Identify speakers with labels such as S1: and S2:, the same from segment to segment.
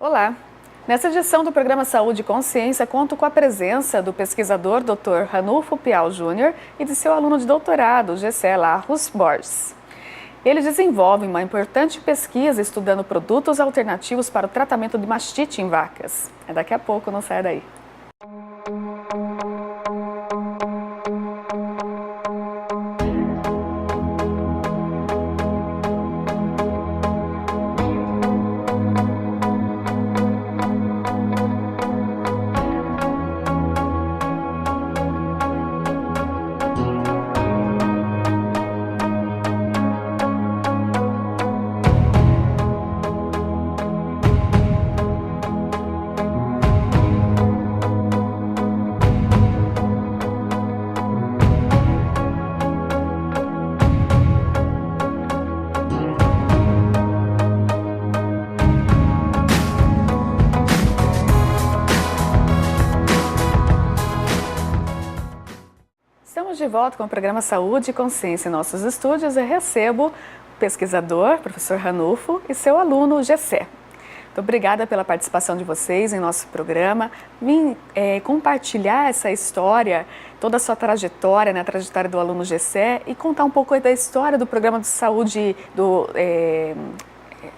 S1: Olá! Nessa edição do programa Saúde e Consciência, conto com a presença do pesquisador Dr. Ranulfo Piau Júnior e de seu aluno de doutorado, Gessé Larros Borges. Eles desenvolvem uma importante pesquisa estudando produtos alternativos para o tratamento de mastite em vacas. É daqui a pouco, não sai daí. Estamos de volta com o programa Saúde e Consciência em nossos estúdios e recebo o pesquisador, professor Ranulfo, e seu aluno, Gessé. Muito obrigada pela participação de vocês em nosso programa. Vim compartilhar essa história, toda a sua trajetória, né, a trajetória do aluno Gessé, e contar um pouco da história do programa de saúde do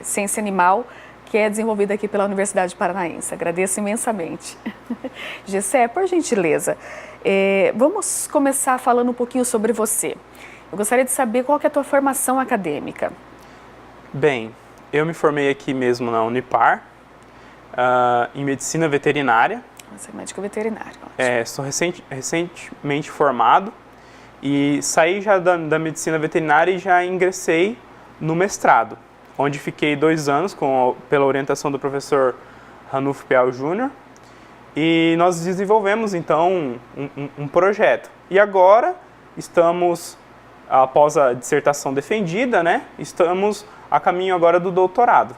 S1: Ciência Animal, que é desenvolvido aqui pela Universidade Paranaense. Agradeço imensamente. Gessé, por gentileza, vamos começar falando um pouquinho sobre você. Eu gostaria de saber qual que é a tua formação acadêmica.
S2: Bem, eu me formei aqui mesmo na Unipar, em Medicina Veterinária.
S1: Você é médico veterinário.
S2: Sou recentemente formado e saí já da Medicina Veterinária e já ingressei no mestrado, onde fiquei 2 anos pela orientação do professor Ranulfo Piau Júnior. E nós desenvolvemos, então, um projeto. E agora, estamos, após a dissertação defendida, né, estamos a caminho agora do doutorado.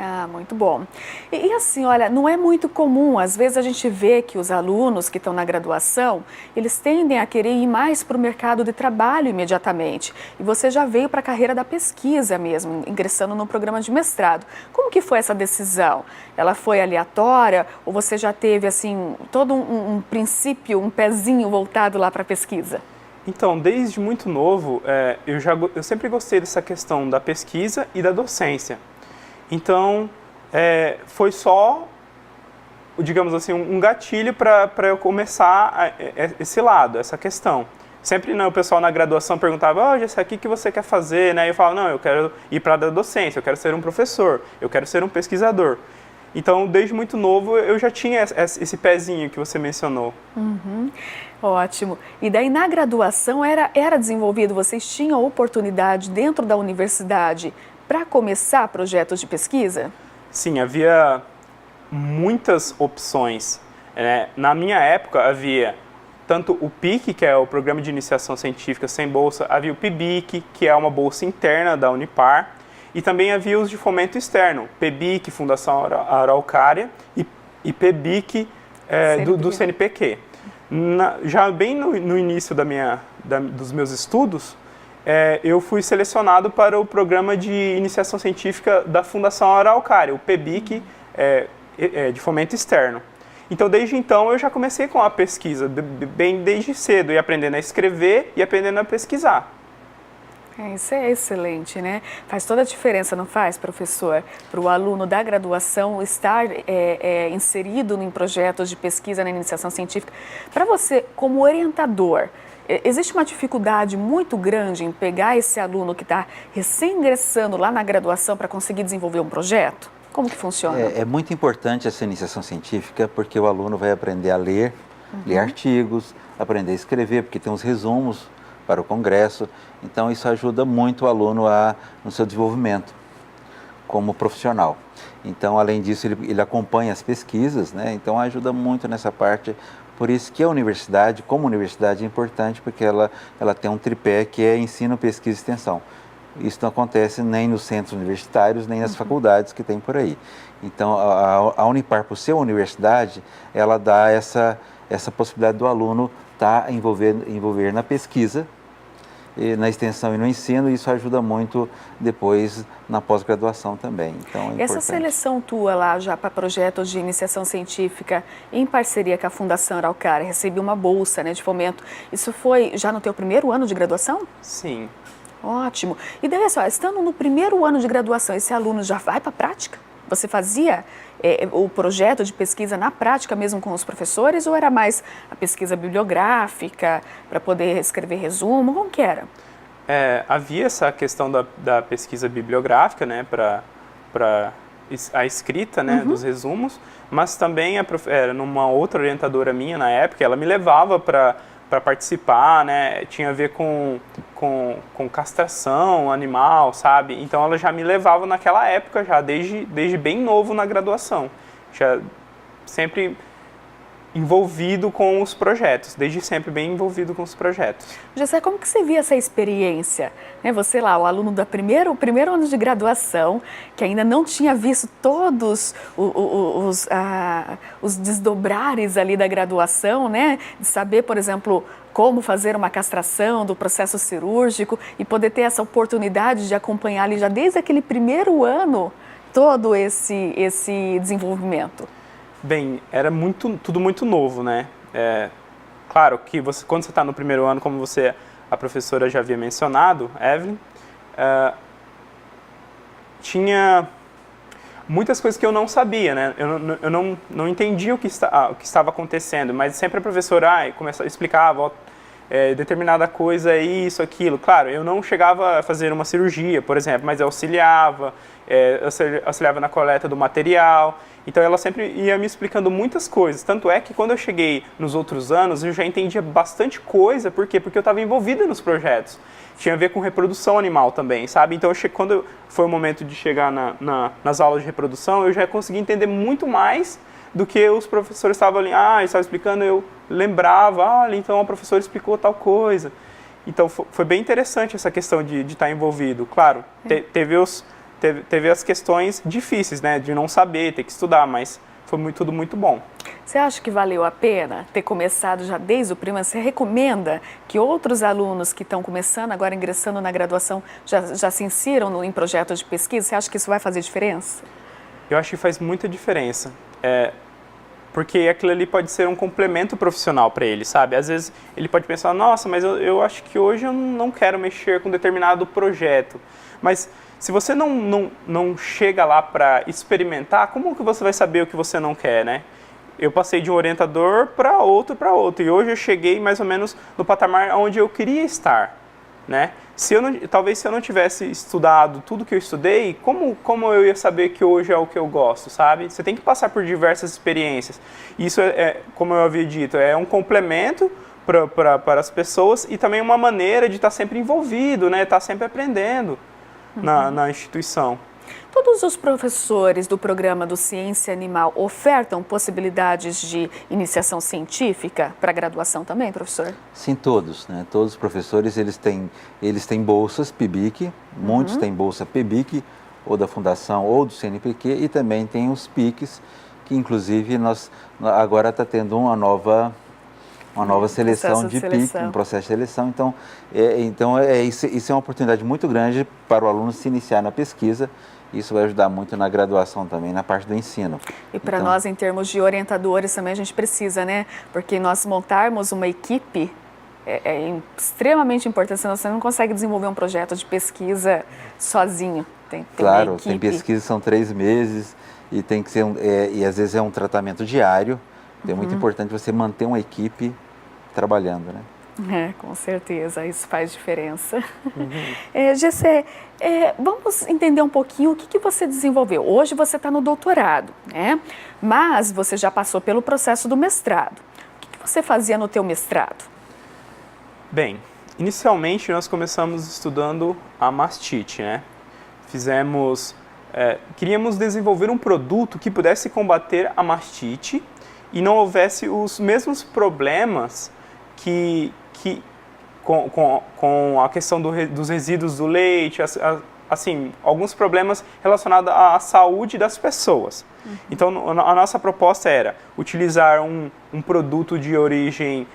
S1: Ah, muito bom. E assim, olha, não é muito comum, às vezes a gente vê que os alunos que estão na graduação, eles tendem a querer ir mais para o mercado de trabalho imediatamente. E você já veio para a carreira da pesquisa mesmo, ingressando no programa de mestrado. Como que foi essa decisão? Ela foi aleatória ou você já teve, assim, todo um princípio, um pezinho voltado lá para a pesquisa?
S2: Então, desde muito novo, eu sempre gostei dessa questão da pesquisa e da docência. Então, foi só, digamos assim, um gatilho para eu começar esse lado, essa questão. Sempre o pessoal na graduação perguntava, Gessé, o que você quer fazer? Né? Eu falava, não, eu quero ir para a docência, eu quero ser um professor, eu quero ser um pesquisador. Então, desde muito novo, eu já tinha esse pezinho que você mencionou.
S1: Uhum. Ótimo. E daí, na graduação, era desenvolvido, vocês tinham oportunidade dentro da universidade para começar projetos de pesquisa?
S2: Sim, havia muitas opções. Na minha época, havia tanto o PIC, que é o Programa de Iniciação Científica Sem Bolsa, havia o PIBIC, que é uma bolsa interna da Unipar, e também havia os de fomento externo, PEBIC, Fundação Araucária, e PEBIC do CNPq. Já bem no início dos meus estudos, eu fui selecionado para o Programa de Iniciação Científica da Fundação Araucária, o PEBIC, de fomento externo. Então, desde então, eu já comecei com a pesquisa, bem desde cedo, e aprendendo a escrever e aprendendo a pesquisar.
S1: Isso é excelente, né? Faz toda a diferença, não faz, professor? Para o aluno da graduação estar inserido em projetos de pesquisa na iniciação científica. Para você, como orientador, existe uma dificuldade muito grande em pegar esse aluno que está recém-ingressando lá na graduação para conseguir desenvolver um projeto? Como que funciona?
S3: É muito importante essa iniciação científica porque o aluno vai aprender a ler, ler artigos, aprender a escrever, porque tem uns resumos para o congresso. Então, isso ajuda muito o aluno no seu desenvolvimento como profissional. Então, além disso, ele acompanha as pesquisas, né? Então, ajuda muito nessa parte. Por isso que a universidade, como universidade, é importante, porque ela tem um tripé que é ensino, pesquisa e extensão. Isso não acontece nem nos centros universitários, nem nas faculdades que tem por aí. Então, a Unipar, por ser uma universidade, ela dá essa possibilidade do aluno envolver na pesquisa na extensão e no ensino, e isso ajuda muito depois na pós-graduação também. Então, é
S1: Essa
S3: importante.
S1: seleção tua lá já para projetos de iniciação científica em parceria com a Fundação Araucária, recebi uma bolsa, né, de fomento. Isso foi já no teu primeiro ano de graduação?
S2: Sim.
S1: Ótimo. E daí, só, estando no primeiro ano de graduação, esse aluno já vai para a prática? Você fazia o projeto de pesquisa na prática mesmo com os professores ou era mais a pesquisa bibliográfica para poder escrever resumo? Como que era?
S2: Havia essa questão da pesquisa bibliográfica, né, para a escrita, né, dos resumos, mas também numa outra orientadora minha na época, ela me levava para participar, né, tinha a ver com castração animal, sabe? Então ela já me levava naquela época, já desde bem novo na graduação, já sempre envolvido com os projetos, desde sempre bem envolvido com os projetos.
S1: José, como que você via essa experiência? Né, você lá, o aluno do primeiro ano de graduação, que ainda não tinha visto todos os desdobrares ali da graduação, né? De saber, por exemplo, como fazer uma castração do processo cirúrgico e poder ter essa oportunidade de acompanhar ali já desde aquele primeiro ano todo esse desenvolvimento.
S2: Bem, era tudo muito novo, né? Claro que quando você está no primeiro ano, como a professora já havia mencionado, Evelyn, tinha muitas coisas que eu não sabia, né? Eu não entendia o que estava acontecendo, mas sempre a professora explicava, determinada coisa, isso, aquilo. Claro, eu não chegava a fazer uma cirurgia, por exemplo, mas eu auxiliava na coleta do material. Então ela sempre ia me explicando muitas coisas. Tanto é que quando eu cheguei nos outros anos, eu já entendia bastante coisa. Por quê? Porque eu estava envolvida nos projetos. Tinha a ver com reprodução animal também, sabe? Então quando foi o momento de chegar nas aulas de reprodução, eu já consegui entender muito mais do que os professores estavam ali, estavam explicando, eu lembrava, olha, então a professora explicou tal coisa. Então foi bem interessante essa questão de estar envolvido. Claro, teve as questões difíceis, né, de não saber, ter que estudar, mas foi tudo muito bom.
S1: Você acha que valeu a pena ter começado já desde o primeiro? Você recomenda que outros alunos que estão começando, agora ingressando na graduação, já se insiram em projetos de pesquisa? Você acha que isso vai fazer diferença?
S2: Eu acho que faz muita diferença. Porque aquilo ali pode ser um complemento profissional para ele, sabe? Às vezes ele pode pensar, nossa, mas eu acho que hoje eu não quero mexer com determinado projeto. Mas se você não chega lá para experimentar, como que você vai saber o que você não quer, né? Eu passei de um orientador para outro, e hoje eu cheguei mais ou menos no patamar onde eu queria estar, né? Talvez se eu não tivesse estudado tudo que eu estudei, como eu ia saber que hoje é o que eu gosto, sabe? Você tem que passar por diversas experiências. Isso como eu havia dito, é um complemento para as pessoas e também uma maneira de estar sempre envolvido, né? Estar sempre aprendendo na instituição.
S1: Todos os professores do programa do Ciência Animal ofertam possibilidades de iniciação científica para graduação também, professor?
S3: Sim, todos, né? Todos os professores, eles têm bolsas PIBIC, muitos têm bolsa PIBIC, ou da Fundação, ou do CNPq, e também tem os PICs, que inclusive nós agora está tendo uma nova seleção de PIC, um processo de seleção. Então isso é uma oportunidade muito grande para o aluno se iniciar na pesquisa. Isso vai ajudar muito na graduação também, na parte do ensino.
S1: E para nós, em termos de orientadores, também a gente precisa, né? Porque nós montarmos uma equipe é extremamente importante, senão você não consegue desenvolver um projeto de pesquisa sozinho. Tem
S3: claro,
S1: uma equipe.
S3: Tem pesquisa, são 3 meses, e tem que ser e às vezes é um tratamento diário. Então é muito importante você manter uma equipe trabalhando, né?
S1: Com certeza, isso faz diferença. Gessé, vamos entender um pouquinho o que você desenvolveu. Hoje você está no doutorado, né? Mas você já passou pelo processo do mestrado. O que você fazia no teu mestrado?
S2: Bem, inicialmente nós começamos estudando a mastite, né? Queríamos desenvolver um produto que pudesse combater a mastite e não houvesse os mesmos problemas com a questão dos resíduos do leite, assim, alguns problemas relacionados à saúde das pessoas. Então, a nossa proposta era utilizar um produto de origem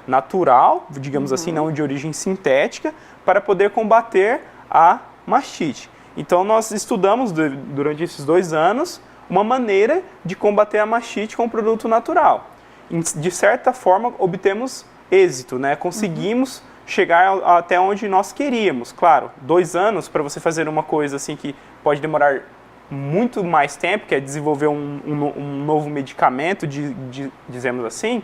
S2: natural, digamos assim, não de origem sintética, para poder combater a mastite. Então, nós estudamos durante esses 2 anos uma maneira de combater a mastite com um produto natural. De certa forma, obtemos êxito, né? Conseguimos chegar até onde nós queríamos. Claro, 2 anos para você fazer uma coisa assim que pode demorar muito mais tempo, que é desenvolver um novo medicamento, dizemos assim,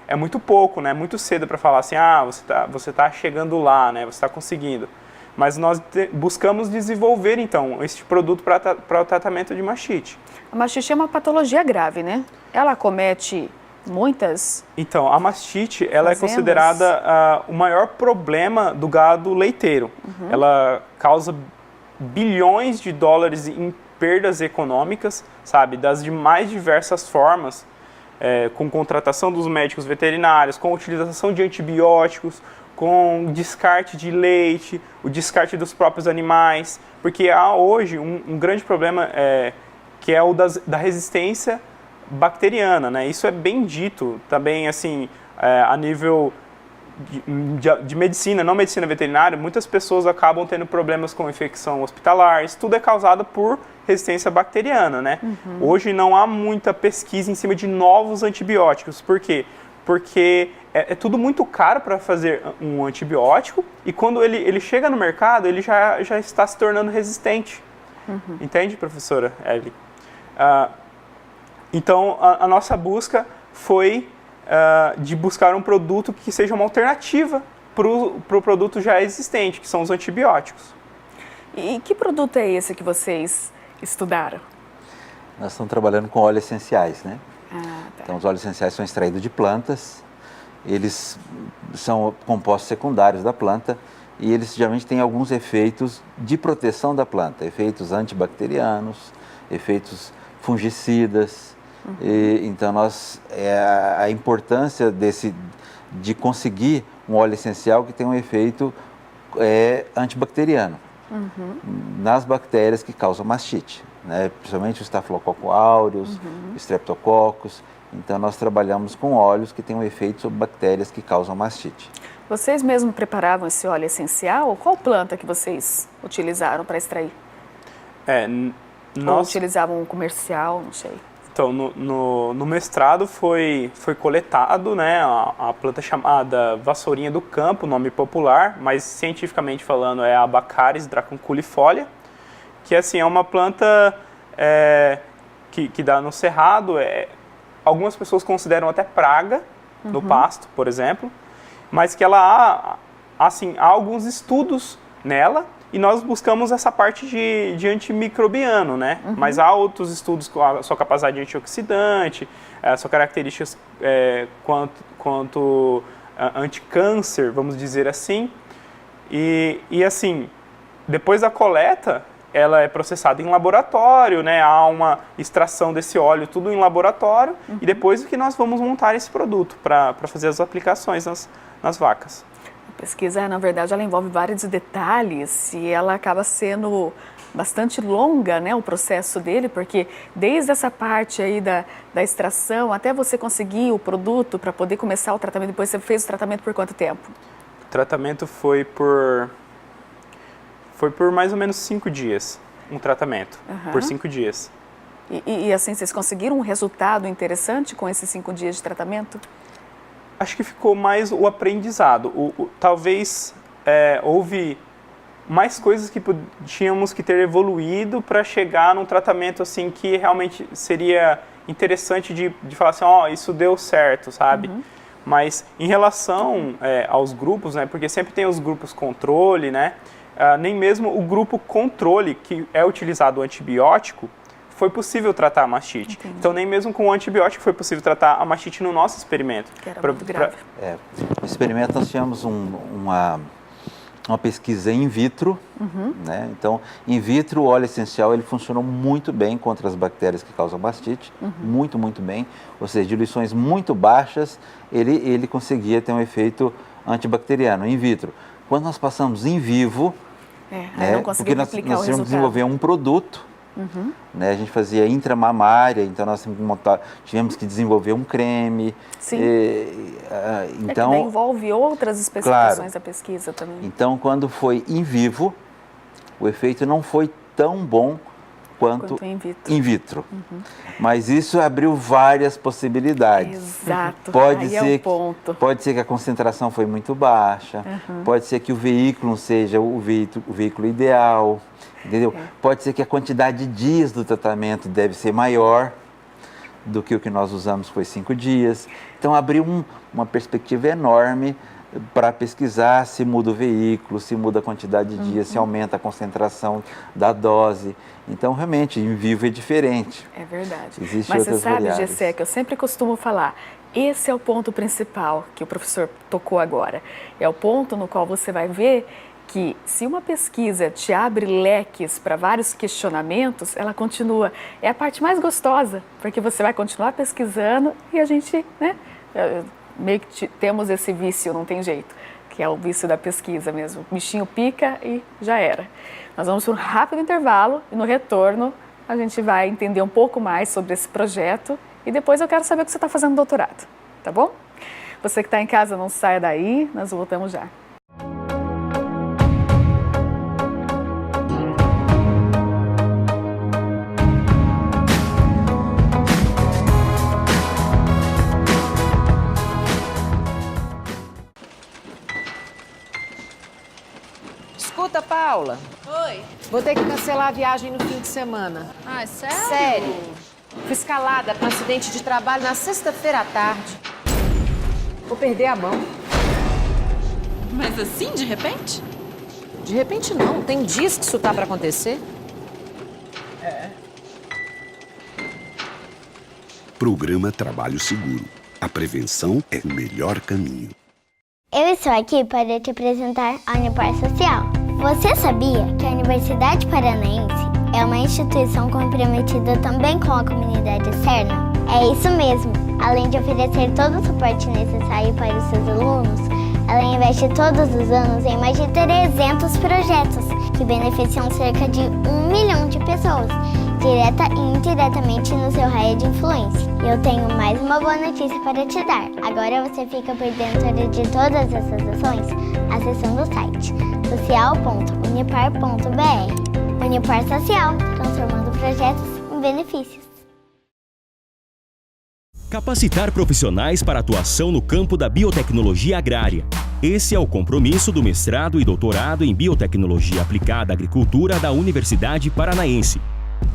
S2: é muito pouco, né? Muito cedo para falar assim, você tá chegando lá, né? Você está conseguindo. Mas nós buscamos desenvolver, então, este produto para o tratamento de mastite.
S1: A mastite é uma patologia grave, né? Ela acomete muitas...
S2: Então, a mastite, ela é considerada o maior problema do gado leiteiro. Ela causa bilhões de dólares em perdas econômicas, sabe? Das mais diversas formas, com contratação dos médicos veterinários, com utilização de antibióticos, com descarte de leite, o descarte dos próprios animais, porque há hoje um grande problema que é o da resistência bacteriana, né? Isso é bem dito também, assim, a nível de medicina, não medicina veterinária, muitas pessoas acabam tendo problemas com infecção hospitalar, isso tudo é causado por resistência bacteriana, né? Hoje não há muita pesquisa em cima de novos antibióticos, por quê? Porque é tudo muito caro para fazer um antibiótico e quando ele chega no mercado, ele já está se tornando resistente. Entende, professora Evelyn? Então, a nossa busca foi de buscar um produto que seja uma alternativa para o produto já existente, que são os antibióticos.
S1: E que produto é esse que vocês estudaram?
S3: Nós estamos trabalhando com óleos essenciais, né?
S1: Tá.
S3: Então, os óleos essenciais são extraídos de plantas, eles são compostos secundários da planta e eles geralmente têm alguns efeitos de proteção da planta, efeitos antibacterianos, efeitos fungicidas. Então, a importância de conseguir um óleo essencial que tem um efeito antibacteriano nas bactérias que causam mastite, né? Principalmente o Staphylococcus aureus, Streptococcus. Então, nós trabalhamos com óleos que têm um efeito sobre bactérias que causam mastite.
S1: Vocês mesmo preparavam esse óleo essencial? Qual planta que vocês utilizaram para extrair? Ou utilizavam um comercial, não sei.
S2: Então, no mestrado foi coletado, né, a planta chamada vassourinha do campo, nome popular, mas cientificamente falando é a Baccharis dracunculifolia, que assim, é uma planta que dá no cerrado. Algumas pessoas consideram até praga no pasto, por exemplo, mas que ela há alguns estudos nela e nós buscamos essa parte de antimicrobiano, né? Mas há outros estudos com a sua capacidade antioxidante, a sua características quanto anticâncer, vamos dizer assim. E assim, depois da coleta, ela é processada em laboratório, né? Há uma extração desse óleo, tudo em laboratório, e depois que nós vamos montar esse produto para fazer as aplicações nas vacas.
S1: A pesquisa, na verdade, ela envolve vários detalhes e ela acaba sendo bastante longa, né, o processo dele, porque desde essa parte aí da extração até você conseguir o produto para poder começar o tratamento, depois você fez o tratamento por quanto tempo?
S2: O tratamento foi por mais ou menos 5 dias, um tratamento, por 5 dias.
S1: E assim, vocês conseguiram um resultado interessante com esses 5 dias de tratamento?
S2: Acho que ficou mais o aprendizado. Talvez houve mais coisas que tínhamos que ter evoluído para chegar num tratamento assim que realmente seria interessante de falar assim, isso deu certo, sabe? Mas em relação aos grupos, né, porque sempre tem os grupos controle, né? Nem mesmo o grupo controle, que é utilizado o antibiótico, foi possível tratar a mastite.
S1: Entendi.
S2: Então, nem mesmo com o antibiótico foi possível tratar a mastite no nosso experimento.
S1: Que era muito grave.
S3: No experimento, nós tivemos uma pesquisa in vitro, né? Então, in vitro, o óleo essencial, ele funcionou muito bem contra as bactérias que causam mastite, muito, muito bem. Ou seja, diluições muito baixas, ele conseguia ter um efeito antibacteriano, in vitro. Quando nós passamos em vivo,
S1: Aí não conseguiu replicar
S3: nós
S1: o
S3: tínhamos
S1: resultado.
S3: que desenvolver um produto, né? A gente fazia intramamária, então nós tivemos que desenvolver um creme.
S1: Sim.
S3: Então,
S1: que daí envolve outras especificações da pesquisa também.
S3: Então, quando foi in vivo, o efeito não foi tão bom quanto in vitro. Mas isso abriu várias possibilidades.
S1: Exato,
S3: Pode
S1: aí
S3: ser,
S1: é o ponto.
S3: Pode ser que a concentração foi muito baixa, pode ser que o veículo seja o veículo ideal, entendeu? Pode ser que a quantidade de dias do tratamento deve ser maior do que o que nós usamos, foi 5 dias. Então, abriu uma perspectiva enorme para pesquisar se muda o veículo, se muda a quantidade de dias, se aumenta a concentração da dose. Então, realmente, em vivo é diferente.
S1: É verdade.
S3: Existem
S1: Mas você
S3: outras
S1: sabe,
S3: variáveis.
S1: Gessé, que eu sempre costumo falar, esse é o ponto principal que o professor tocou agora. É o ponto no qual você vai ver que se uma pesquisa te abre leques para vários questionamentos, ela continua. É a parte mais gostosa, porque você vai continuar pesquisando e a gente, né, meio que temos esse vício, não tem jeito, que é o vício da pesquisa mesmo. O bichinho pica e já era. Nós vamos para um rápido intervalo e no retorno a gente vai entender um pouco mais sobre esse projeto e depois eu quero saber o que você está fazendo no doutorado, tá bom? Você que está em casa, não saia daí, nós voltamos já.
S4: Escuta, Paula.
S5: Oi.
S4: Vou ter que cancelar a viagem no fim de semana.
S5: Ah, é sério?
S4: Sério. Fui escalada para um acidente de trabalho na sexta-feira à tarde. Vou perder a mão.
S5: Mas assim, de repente?
S4: De repente não. Tem dias que isso tá para acontecer.
S6: Programa Trabalho Seguro. A prevenção é o melhor caminho.
S7: Eu estou aqui para te apresentar a Unipar Social. Você sabia que a Universidade Paranaense é uma instituição comprometida também com a comunidade externa? É isso mesmo. Além de oferecer todo o suporte necessário para os seus alunos, ela investe todos os anos em mais de 300 projetos que beneficiam cerca de 1 milhão de pessoas, direta e indiretamente no seu raio de influência. E eu tenho mais uma boa notícia para te dar. Agora você fica por dentro de todas essas ações acessando o site social.unipar.br. Unipar Social, transformando projetos em benefícios.
S8: Capacitar profissionais para atuação no campo da biotecnologia agrária. Esse é o compromisso do mestrado e doutorado em Biotecnologia Aplicada à Agricultura da Universidade Paranaense,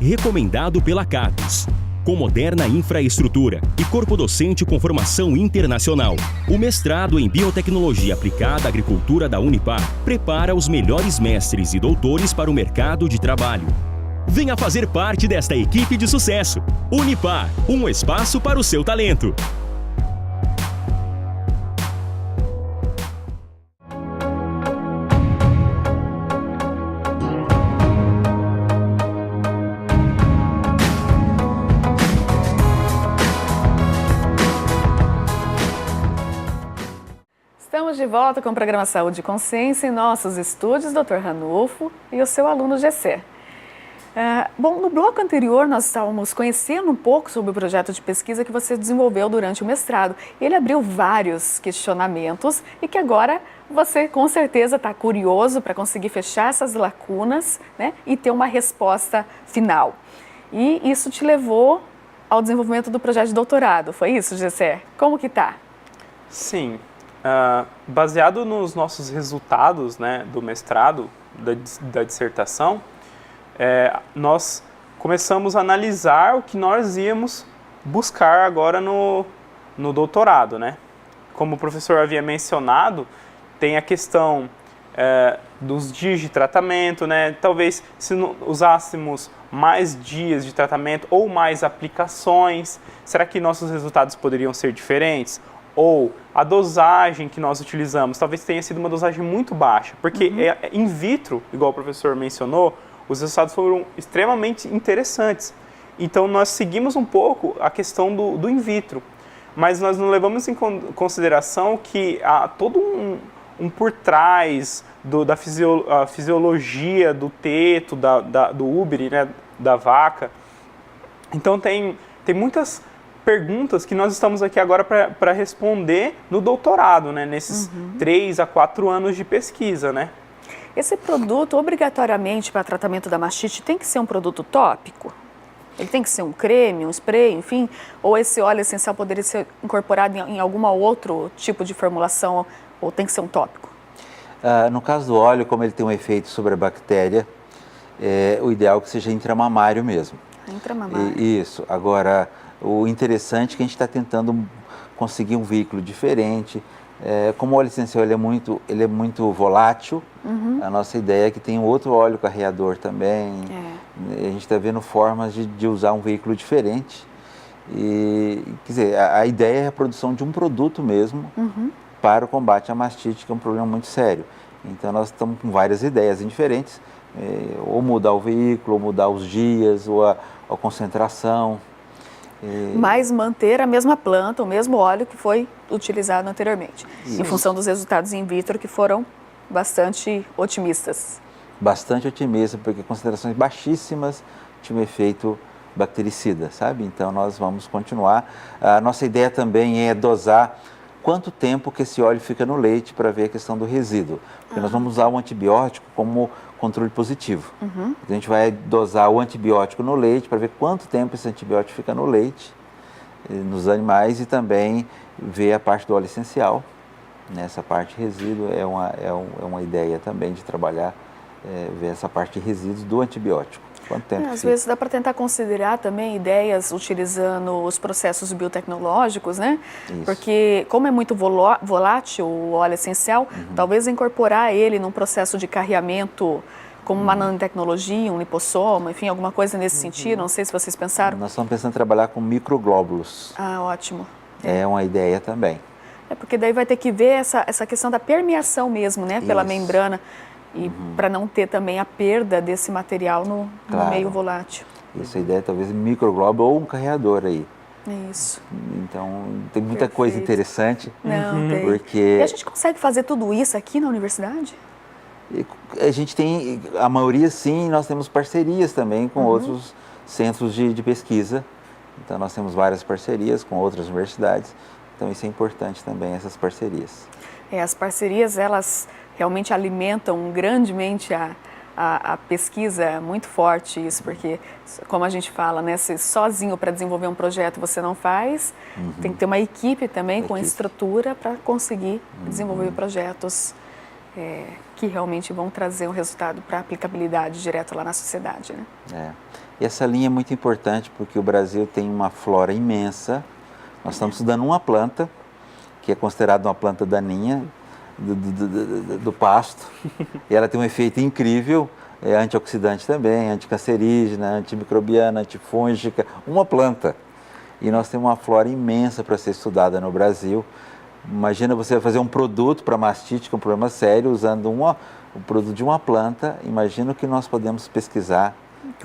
S8: recomendado pela CAPES. Com moderna infraestrutura e corpo docente com formação internacional, o mestrado em Biotecnologia Aplicada à Agricultura da Unipar prepara os melhores mestres e doutores para o mercado de trabalho. Venha fazer parte desta equipe de sucesso. Unipar, um espaço para o seu talento.
S1: Estamos de volta com o programa Saúde e Consciência em nossos estúdios, Dr. Ranulfo e o seu aluno Gessé. Bom, no bloco anterior nós estávamos conhecendo um pouco sobre o projeto de pesquisa que você desenvolveu durante o mestrado. Ele abriu vários questionamentos e que agora você com certeza está curioso para conseguir fechar essas lacunas, né, e ter uma resposta final. E isso te levou ao desenvolvimento do projeto de doutorado, foi isso, Gessé? Como que está?
S2: Sim. Baseado nos nossos resultados, né, do mestrado, da dissertação, nós começamos a analisar o que nós íamos buscar agora no doutorado, né? Como o professor havia mencionado, tem a questão dos dias de tratamento, né? Talvez se usássemos mais dias de tratamento ou mais aplicações, será que nossos resultados poderiam ser diferentes? Ou a dosagem que nós utilizamos talvez tenha sido uma dosagem muito baixa, porque in vitro, igual o professor mencionou, os resultados foram extremamente interessantes. Então, nós seguimos um pouco a questão do in vitro, mas nós não levamos em consideração que há todo um por trás da fisiologia do teto, do úbere, né, da vaca. Então tem muitas perguntas que nós estamos aqui agora para responder no doutorado, né, nesses 3 a 4 anos de pesquisa, né?
S1: Esse produto, obrigatoriamente, para tratamento da mastite, tem que ser um produto tópico? Ele tem que ser um creme, um spray, enfim? Ou esse óleo essencial poderia ser incorporado em algum outro tipo de formulação, ou tem que ser um tópico?
S3: No caso do óleo, como ele tem um efeito sobre a bactéria, o ideal é que seja intramamário mesmo.
S1: Intramamário.
S3: Isso. Agora, o interessante é que a gente está tentando conseguir um veículo diferente. Como o óleo essencial ele é muito volátil, a nossa ideia é que tem outro óleo carreador também. A gente está vendo formas de usar um veículo diferente. E, quer dizer, a ideia é a produção de um produto mesmo para o combate à mastite, que é um problema muito sério. Então nós estamos com várias ideias diferentes, ou mudar o veículo, ou mudar os dias, ou a concentração.
S1: Mas manter a mesma planta, o mesmo óleo que foi utilizado anteriormente,
S3: Isso.
S1: em função dos resultados in vitro que foram bastante otimistas.
S3: Bastante otimista, porque concentrações baixíssimas tinham efeito bactericida, sabe? Então nós vamos continuar. A nossa ideia também é dosar quanto tempo que esse óleo fica no leite para ver a questão do resíduo. Porque nós vamos usar o antibiótico como controle positivo. Então, a gente vai dosar o antibiótico no leite para ver quanto tempo esse antibiótico fica no leite, nos animais, e também ver a parte do óleo essencial. Nessa parte de resíduo é uma ideia também de trabalhar, ver essa parte de resíduos do antibiótico. Quanto tempo
S1: Às
S3: fica?
S1: vezes dá para tentar considerar também ideias utilizando os processos biotecnológicos, né?
S3: Isso.
S1: Porque como é muito volátil o óleo essencial, talvez incorporar ele num processo de carreamento como uma nanotecnologia, um lipossoma, enfim, alguma coisa nesse sentido. Não sei se vocês pensaram.
S3: Nós estamos pensando em trabalhar com microglóbulos.
S1: Ah, ótimo.
S3: É uma ideia também.
S1: Porque daí vai ter que ver essa questão da permeação mesmo, né? Pela
S3: Isso.
S1: membrana. E para não ter também a perda desse material no meio volátil.
S3: Isso, a ideia é talvez microglóbulo ou um carreador aí.
S1: Isso.
S3: Então, tem muita coisa interessante.
S1: Não, tem.
S3: Porque
S1: E a gente consegue fazer tudo isso aqui na universidade?
S3: a gente tem, a maioria sim, nós temos parcerias também com outros centros de pesquisa. Então, nós temos várias parcerias com outras universidades. Então, isso é importante também, essas parcerias.
S1: As parcerias, elas realmente alimentam grandemente a pesquisa, é muito forte isso, porque, como a gente fala, né, se sozinho para desenvolver um projeto você não faz, tem que ter uma equipe também com estrutura para conseguir desenvolver projetos que realmente vão trazer um resultado para aplicabilidade direto lá na sociedade, né?
S3: E essa linha é muito importante porque o Brasil tem uma flora imensa. Nós estamos estudando uma planta, que é considerada uma planta daninha, do pasto, e ela tem um efeito incrível, antioxidante também, anticancerígena, antimicrobiana, antifúngica, uma planta. E nós temos uma flora imensa para ser estudada no Brasil. Imagina você fazer um produto para mastite, que é um problema sério, usando o produto de uma planta. Imagina o que nós podemos pesquisar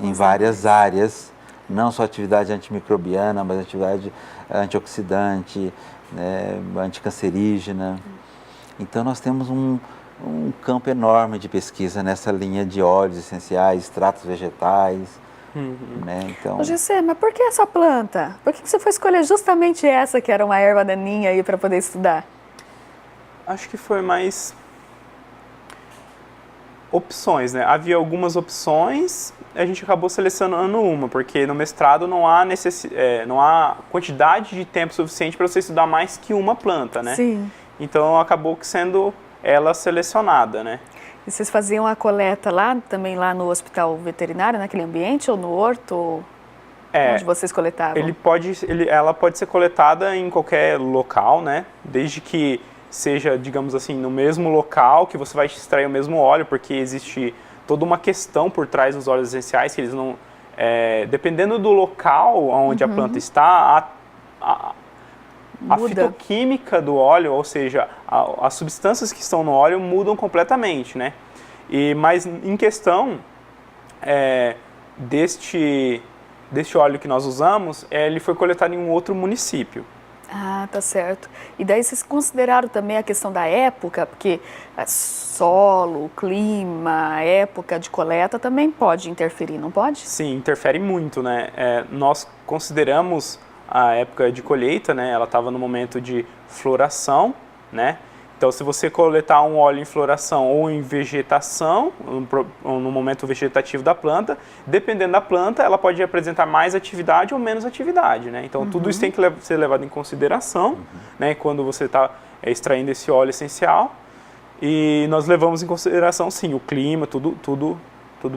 S3: em várias áreas, não só atividade antimicrobiana, mas atividade antioxidante, né, anticancerígena. Então, nós temos um campo enorme de pesquisa nessa linha de óleos essenciais, extratos vegetais. Né? Então...
S1: Ô, Gessé, mas por que essa planta? Por que você foi escolher justamente essa, que era uma erva daninha, aí para poder estudar?
S2: Acho que foi mais opções, né? Havia algumas opções, a gente acabou selecionando uma, porque no mestrado não há quantidade de tempo suficiente para você estudar mais que uma planta, né?
S1: Sim.
S2: Então acabou sendo ela selecionada, né?
S1: E vocês faziam a coleta também lá no hospital veterinário, naquele ambiente, ou no horto? Onde vocês coletavam?
S2: Ela pode ser coletada em qualquer local, né? Desde que seja, digamos assim, no mesmo local que você vai extrair o mesmo óleo, porque existe toda uma questão por trás dos óleos essenciais, que eles não... dependendo do local onde a planta está, a fitoquímica do óleo, ou seja, as substâncias que estão no óleo mudam completamente, né? Mas em questão deste óleo que nós usamos, ele foi coletado em um outro município.
S1: Ah, tá certo. E daí vocês consideraram também a questão da época, porque solo, clima, época de coleta também pode interferir, não pode?
S2: Sim, interfere muito, né? Nós consideramos a época de colheita, né? Ela estava no momento de floração, né? Então, se você coletar um óleo em floração ou em vegetação, no momento vegetativo da planta, dependendo da planta, ela pode apresentar mais atividade ou menos atividade, né? Então, tudo isso tem que ser levado em consideração, né? Quando você está extraindo esse óleo essencial. E nós levamos em consideração, sim, o clima, tudo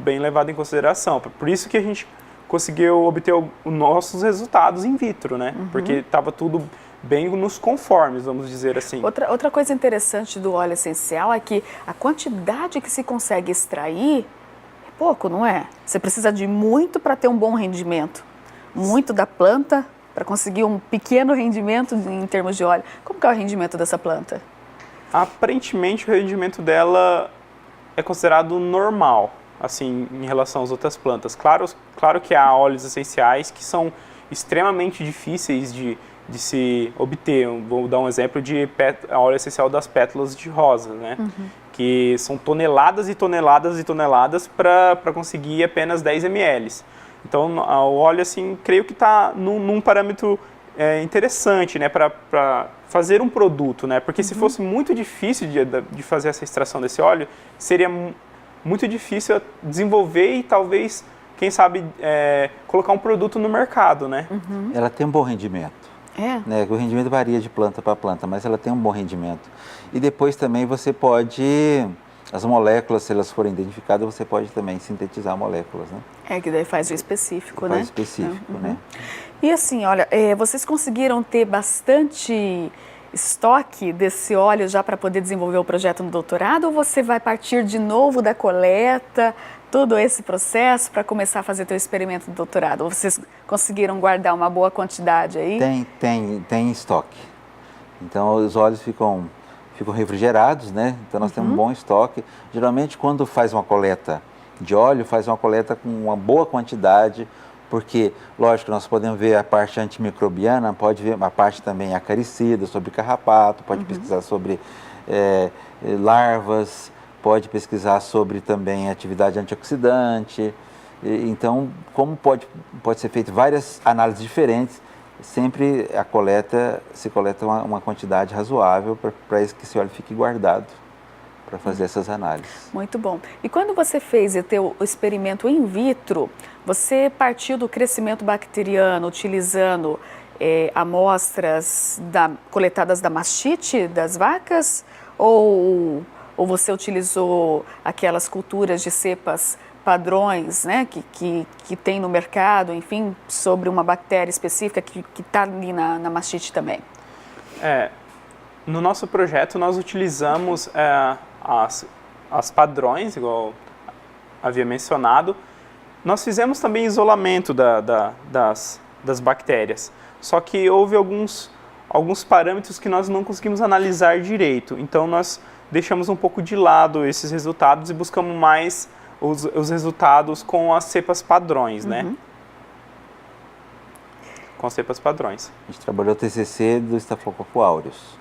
S2: bem levado em consideração. Por isso que a gente conseguiu obter os nossos resultados in vitro, né? Porque estava tudo bem nos conformes, vamos dizer assim.
S1: Outra coisa interessante do óleo essencial é que a quantidade que se consegue extrair é pouco, não é? Você precisa de muito para ter um bom rendimento. Muito da planta para conseguir um pequeno rendimento em termos de óleo. Como que é o rendimento dessa planta?
S2: Aparentemente, o rendimento dela é considerado normal, assim, em relação às outras plantas. Claro que há óleos essenciais que são extremamente difíceis de se obter. Vou dar um exemplo de óleo essencial das pétalas de rosa, né? Que são toneladas e toneladas e toneladas para conseguir apenas 10 ml. Então, o óleo, assim, creio que está num parâmetro interessante, né? Para fazer um produto, né? Porque se fosse muito difícil de fazer essa extração desse óleo, seria muito difícil desenvolver e talvez, quem sabe, colocar um produto no mercado, né?
S3: Ela tem um bom rendimento. Né? O rendimento varia de planta para planta, mas ela tem um bom rendimento. E depois também você pode, as moléculas, se elas forem identificadas, você pode também sintetizar moléculas, né?
S1: Que daí faz o específico, né?
S3: Faz o específico, né?
S1: E assim, olha, vocês conseguiram ter bastante estoque desse óleo já para poder desenvolver o projeto no doutorado, ou você vai partir de novo da coleta, todo esse processo para começar a fazer teu experimento de doutorado? Ou vocês conseguiram guardar uma boa quantidade aí?
S3: Tem estoque. Então os óleos ficam refrigerados, né? Então nós temos um bom estoque. Geralmente quando faz uma coleta de óleo, faz uma coleta com uma boa quantidade, porque, lógico, nós podemos ver a parte antimicrobiana, pode ver a parte também acaricida, sobre carrapato, pode pesquisar sobre larvas, pode pesquisar sobre também atividade antioxidante. Então, como pode ser feito várias análises diferentes, sempre se coleta uma quantidade razoável para que esse óleo fique guardado para fazer essas análises.
S1: Muito bom. E quando você fez o experimento in vitro, você partiu do crescimento bacteriano utilizando amostras coletadas da mastite das vacas ou você utilizou aquelas culturas de cepas padrões, né, que tem no mercado, enfim, sobre uma bactéria específica que está ali na mastite também?
S2: No nosso projeto, nós utilizamos as padrões, igual havia mencionado. Nós fizemos também isolamento das bactérias, só que houve alguns parâmetros que nós não conseguimos analisar direito. Então, nós deixamos um pouco de lado esses resultados e buscamos mais os resultados com as cepas padrões, né? Com as cepas padrões.
S3: A gente trabalhou o TCC do Staphylococcus aureus.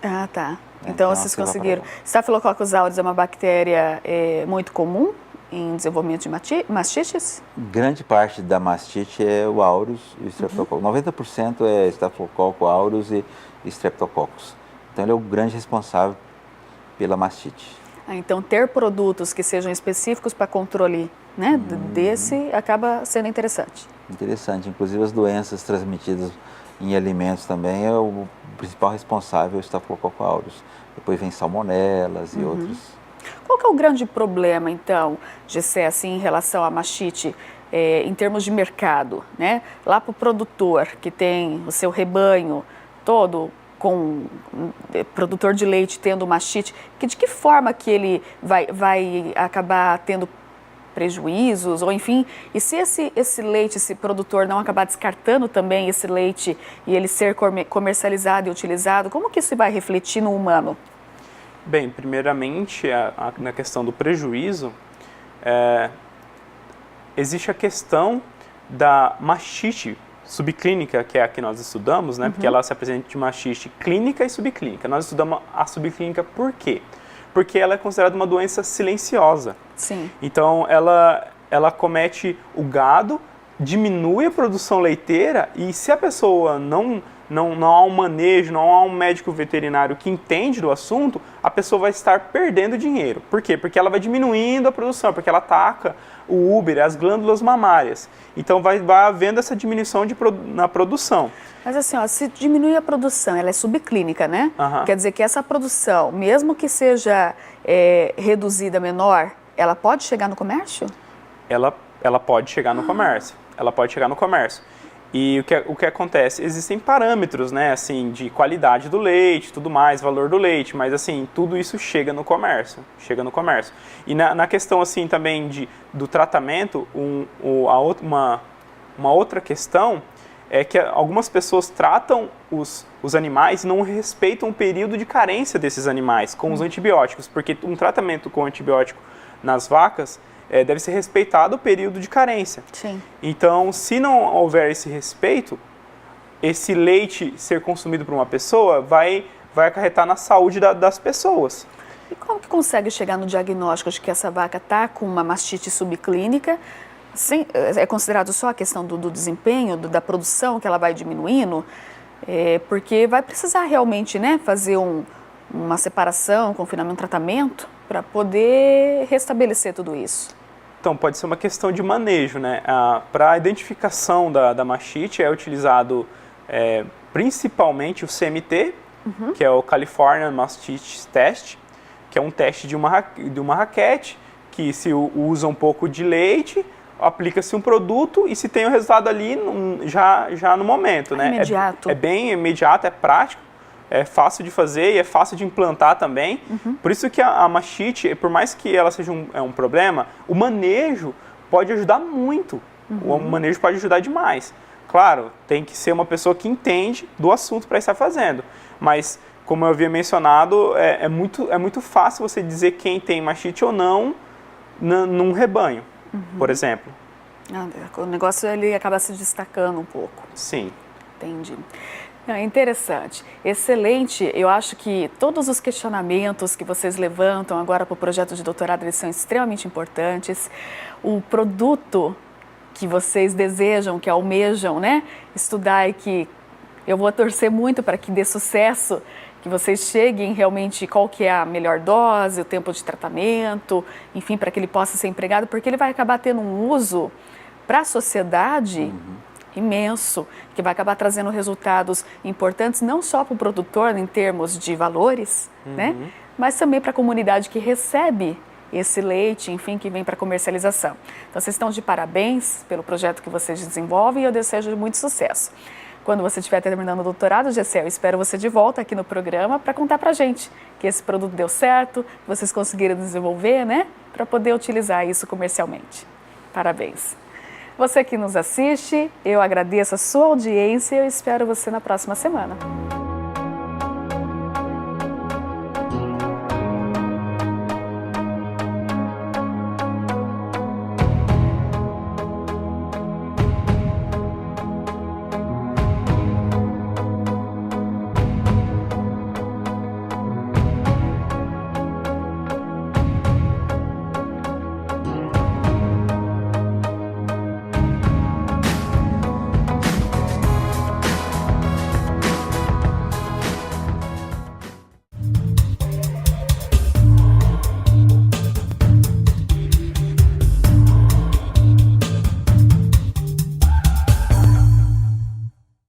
S1: Ah, tá. Então vocês conseguiram. Staphylococcus aureus é uma bactéria muito comum em desenvolvimento de mastites?
S3: Grande parte da mastite é o aureus e o Streptococcus. 90% é Staphylococcus aureus e Streptococcus. Então ele é o grande responsável pela mastite.
S1: Então ter produtos que sejam específicos para controle, né, desse acaba sendo interessante.
S3: Interessante. Inclusive as doenças transmitidas em alimentos também é o principal responsável, o Staphylococcus aureus. Depois vem salmonelas e outros.
S1: Qual que é o grande problema, então, Gessé, assim, em relação à mastite, em termos de mercado, né? Lá para o produtor que tem o seu rebanho todo com produtor de leite tendo mastite, de que forma que ele vai acabar tendo prejuízos, ou enfim, e se esse leite, esse produtor não acabar descartando também esse leite e ele ser comercializado e utilizado, como que isso vai refletir no humano?
S2: Bem, primeiramente, na questão do prejuízo, existe a questão da mastite subclínica, que é a que nós estudamos, né? Porque ela se apresenta de mastite clínica e subclínica. Nós estudamos a subclínica por quê? Porque ela é considerada uma doença silenciosa.
S1: Sim.
S2: Então, ela comete o gado, diminui a produção leiteira e se a pessoa não há um manejo, não há um médico veterinário que entende do assunto, a pessoa vai estar perdendo dinheiro. Por quê? Porque ela vai diminuindo a produção, porque ela ataca o úbere, as glândulas mamárias. Então vai havendo essa diminuição na produção.
S1: Mas assim, ó, se diminui a produção, ela é subclínica, né? Quer dizer que essa produção, mesmo que seja reduzida, menor, ela pode chegar no comércio?
S2: Ela pode chegar no comércio. Ela pode chegar no comércio. E o que acontece? Existem parâmetros, né, assim, de qualidade do leite, tudo mais, valor do leite, mas assim, tudo isso chega no comércio, E na questão, assim, também do tratamento, uma outra questão é que algumas pessoas tratam os animais e não respeitam o período de carência desses animais com os antibióticos, porque um tratamento com antibiótico nas vacas deve ser respeitado o período de carência.
S1: Sim.
S2: Então, se não houver esse respeito, esse leite ser consumido por uma pessoa vai acarretar na saúde das pessoas.
S1: E como que consegue chegar no diagnóstico de que essa vaca está com uma mastite subclínica? É considerado só a questão do desempenho, da produção que ela vai diminuindo? Porque vai precisar realmente, né, fazer uma separação, confinamento, tratamento para poder restabelecer tudo isso.
S2: Então, pode ser uma questão de manejo, né? Para a identificação da mastite é utilizado principalmente o CMT, que é o California Mastite Test, que é um teste de uma raquete, que se usa um pouco de leite, aplica-se um produto e se tem o resultado ali já no momento, né?
S1: Imediato.
S2: É bem imediato, é prático. É fácil de fazer e é fácil de implantar também. Por isso que a mastite, por mais que ela seja um problema, o manejo pode ajudar muito. O manejo pode ajudar demais. Claro, tem que ser uma pessoa que entende do assunto para estar fazendo. Mas, como eu havia mencionado, é muito fácil você dizer quem tem mastite ou não num rebanho, por exemplo.
S1: O negócio ele acaba se destacando um pouco.
S2: Sim.
S1: Entendi. É interessante, excelente. Eu acho que todos os questionamentos que vocês levantam agora para o projeto de doutorado, eles são extremamente importantes. O produto que vocês desejam, que almejam, né, estudar e que eu vou torcer muito para que dê sucesso, que vocês cheguem realmente qual que é a melhor dose, o tempo de tratamento, enfim, para que ele possa ser empregado, porque ele vai acabar tendo um uso para a sociedade imenso, que vai acabar trazendo resultados importantes não só para o produtor em termos de valores, né, mas também para a comunidade que recebe esse leite, enfim, que vem para comercialização. Então, vocês estão de parabéns pelo projeto que vocês desenvolvem e eu desejo muito sucesso. Quando você estiver terminando o doutorado, Gessé, eu espero você de volta aqui no programa para contar para a gente que esse produto deu certo, que vocês conseguiram desenvolver, né, para poder utilizar isso comercialmente. Parabéns. Você que nos assiste, eu agradeço a sua audiência e eu espero você na próxima semana.